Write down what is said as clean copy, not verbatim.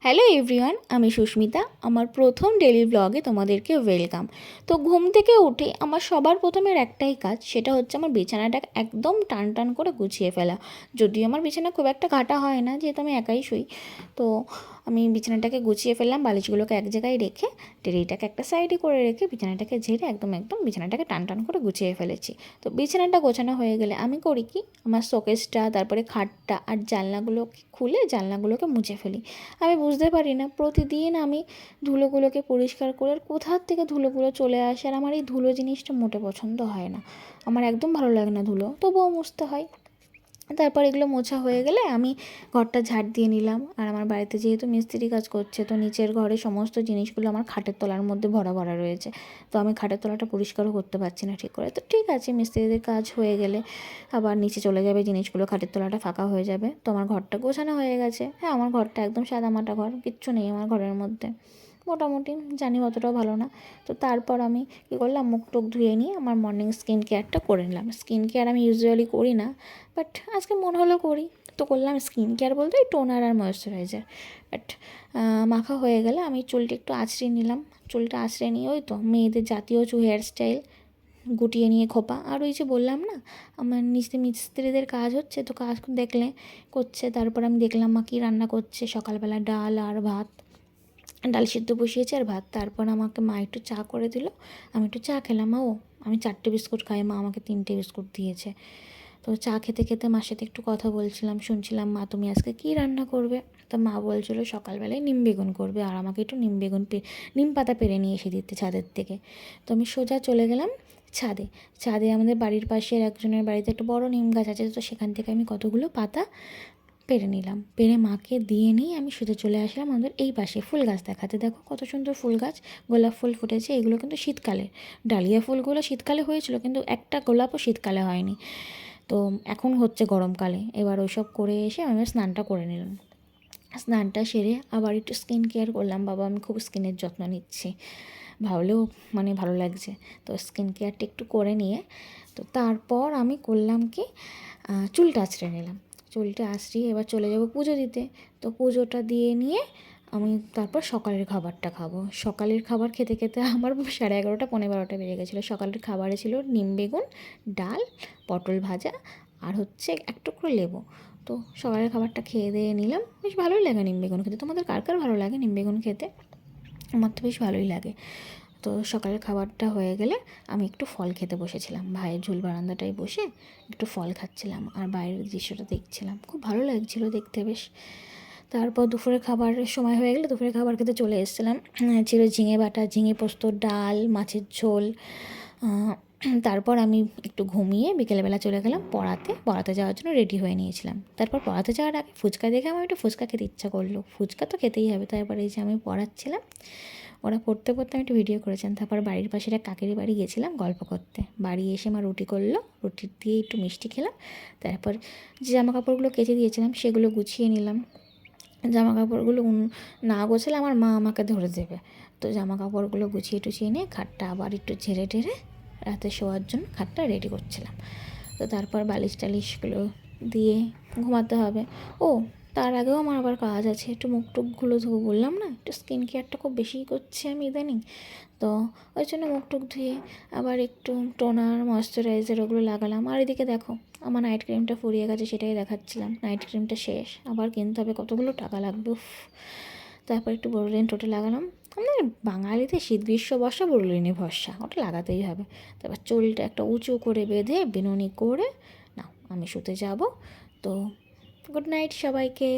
Hello everyone, আমি সুস্মিতা। আমার প্রথম ডেইলি ব্লগে তোমাদেরকে ওয়েলকাম। তো ঘুম থেকে উঠে আমার সবার প্রথমের একটাই কাজ, সেটা হচ্ছে আমার বিছানাটা একদম টান টান করে গুছিয়ে ফেলা। যদিও আমার বিছানা খুব একটা ঘাটা হয় না, যেহেতু আমি একাই শুই। তো আমি বিছানাটাকে গুছিয়ে ফেললাম, বালিশগুলোকে এক জায়গায় রেখে, টেরিটাকে একটা সাইডে করে রেখে বিছানাটাকে ঝেড়ে একদম বিছানাটাকে টান টান করে গুছিয়ে ফেলেছি। তো বিছানাটা গোছানো হয়ে গেলে আমি করি কি, আমার শোকেসটা, তারপরে খাটটা আর জানলাগুলোকে খুলে জানলাগুলোকে মুছে ফেলি। আমি বুঝতে পারি না প্রতিদিন আমি ধুলোগুলোকে পরিষ্কার করে আর কোথার থেকে ধুলোগুলো চলে আসে, আর আমার এই ধুলো জিনিসটা মোটে পছন্দ হয় না। আমার একদম ভালো লাগে না ধুলো, তবুও মুছতে হয়। তারপর এগুলো মোছা হয়ে গেলে আমি ঘরটা ঝাড় দিয়ে নিলাম। আর আমার বাড়িতে যেহেতু মিস্ত্রি কাজ করছে, তো নিচের ঘরে সমস্ত জিনিসগুলো আমার খাটের তলার মধ্যে ভরা ভরা রয়েছে। তো আমি খাটের তলাটা পরিষ্কারও করতে পারছি না ঠিক করে। তো ঠিক আছে, মিস্ত্রিদের কাজ হয়ে গেলে আবার নিচে চলে যাবে জিনিসগুলো, খাটের তলাটা ফাঁকা হয়ে যাবে। তো আমার ঘরটা গোছানো হয়ে গেছে। হ্যাঁ, আমার ঘরটা একদম সাদামাটা ঘর, কিচ্ছু নেই আমার ঘরের মধ্যে, মোটামুটি, জানি অতটাও ভালো না। তো তারপর আমি কী করলাম, মুখ টুক ধুয়ে নিয়ে আমার মর্নিং স্কিন কেয়ারটা করে নিলাম। স্কিন কেয়ার আমি ইউজুয়ালি করি না, বাট আজকে মনে হলো করি, তো করলাম। স্কিন কেয়ার বলতে ওই টোনার আর ময়েশ্চারাইজার। বাট মাখা হয়ে গেলে আমি চুলটা একটু আঁচড়ে নিলাম। চুলটা আঁচড়ে নিয়ে ওই তো মেয়েদের জাতীয় হেয়ার স্টাইল গুটিয়ে নিয়ে খোপা। আর ওই যে বললাম না, আমার নিচে মিস্ত্রিদের কাজ হচ্ছে, তো কাজ দেখলে করছে। তারপর আমি দেখলাম মা কী রান্না করছে। সকালবেলা ডাল আর ভাত, ডাল সিদ্ধ বসিয়েছে আর ভাত। তারপর আমাকে মা একটু চা করে দিল, আমি একটু চা খেলাম। আমি 4টে বিস্কুট খাই, মা আমাকে 3টে বিস্কুট দিয়েছে। তো চা খেতে খেতে মার সাথে একটু কথা বলছিলাম, শুনছিলাম মা তুমি আজকে কী রান্না করবে। তো মা বলছিল সকালবেলায় নিম বেগুন করবে, আর আমাকে একটু নিম পাতা পেরে নিয়ে এসে দিতে ছাদের থেকে। তো আমি সোজা চলে গেলাম ছাদে। ছাদে আমাদের বাড়ির পাশের একজনের বাড়িতে একটা বড় নিম গাছ আছে, তো সেখান থেকে আমি কতগুলো পাতা পেরে নিলাম। পেরে মাকে দিয়ে নিয়ে আমি সোজা চলে আসলাম আমাদের এই পাশে ফুল গাছ দেখাতে। দেখো কত সুন্দর ফুল গাছ, গোলাপ ফুল ফুটেছে। এগুলো কিন্তু শীতকালে, ডালিয়া ফুলগুলো শীতকালে হয়েছিল, কিন্তু একটা গোলাপও শীতকালে হয়নি। তো এখন হচ্ছে গরমকালে। এবার ওইসব করে এসে আমি স্নানটা করে নিলাম। স্নানটা সেরে আবার একটু স্কিন কেয়ার করলাম। বাবা, আমি খুব স্কিনের যত্ন নিচ্ছি, ভাবলেও ভালো লাগছে। তো স্কিন কেয়ারটা একটু করে নিয়ে, তো তারপর আমি করলাম কি, চুলটা আঁচড়ে নিলাম। চুলটা আঁচড়িয়ে এবার চলে যাব পুজো দিতে। তো পুজোটা দিয়ে নিয়ে আমি তারপর সকালের খাবারটা খাবো। সকালের খাবার খেতে খেতে আমার 11:30 12:30 বেজে গেছিলো। সকালের খাবারে ছিল নিম বেগুন, ডাল, পটল ভাজা, আর হচ্ছে এক টুকরো লেবু। তো সকালের খাবারটা খেয়ে দিয়ে নিলাম। বেশ ভালোই লাগে নিম বেগুন খেতে। তোমাদের কার কার ভালো লাগে নিম বেগুন খেতে? আমার তো বেশ ভালোই লাগে। তো সকালের খাবারটা হয়ে গেলে আমি একটু ফল খেতে বসেছিলাম। ভাইয়ের ঝুল বারান্দাটায় বসে একটু ফল খাচ্ছিলাম আর বাইরের দৃশ্যটা দেখছিলাম, খুব ভালো লাগছিলো দেখতে বেশ। তারপর দুপুরের খাবারের সময় হয়ে গেলে দুপুরের খাবার খেতে চলে এসেছিলাম। ছিল ঝিঙে বাটা, ঝিঙে পোস্ত, ডাল, মাছের ঝোল। তারপর আমি একটু ঘুমিয়ে বিকেলবেলা চলে গেলাম পড়াতে যাওয়ার জন্য রেডি হয়ে নিয়েছিলাম। তারপর পড়াতে যাওয়ার আগে ফুচকা দেখে আমার একটু ফুচকা খেতে ইচ্ছা করলো। ফুচকা তো খেতেই হবে। তারপরে এই যে আমি পড়াচ্ছিলাম, ওরা পড়তে পড়তে আমি একটু ভিডিও করেছিলাম। তারপর বাড়ির পাশে একটা কাকের বাড়ি গেছিলাম গল্প করতে। বাড়ি এসে মা রুটি করলো, রুটি দিয়ে একটু মিষ্টি খেলাম। তারপর যে জামা কাপড়গুলো কেচে দিয়েছিলাম সেগুলো গুছিয়ে নিলাম। জামা কাপড়গুলো না গোছালে আমার মা আমাকে ধরে দেবে। তো জামা কাপড়গুলো গুছিয়ে টুছিয়ে নিয়ে খাটটা আবার একটু ঝেড়ে টেরে রাতে শোয়ার জন্য খাটটা রেডি করছিলাম। তো তারপর বালিশ টালিশগুলো দিয়ে ঘুমাতে হবে। ও, তার আগেও আমার আবার কাজ আছে, একটু মুখ টুকগুলো ধোবো। বললাম না একটু স্কিন কেয়ারটা খুব বেশিই করছি আমি ইদানিং। তো ওই জন্য মুখ টুক ধুয়ে আবার একটু টোনার, ময়েশ্চারাইজার ওগুলো লাগালাম। আর এদিকে দেখো আমার নাইট ক্রিমটা ফুরিয়ে গেছে, সেটাই দেখাচ্ছিলাম। নাইট ক্রিমটা শেষ, আবার কিনতে হবে, কতগুলো টাকা লাগবে। তারপর একটু বোরোলিন টোটে লাগালাম। আমাদের বাঙালিতে শীত গ্রীষ্ম বর্ষা বোরোলিনে ভরসা, ওটা লাগাতেই হবে। তারপর চুলটা একটা উঁচু করে বেঁধে বিনুনি করে নাও আমি শুতে যাব। তো গুড নাইট সবাইকে।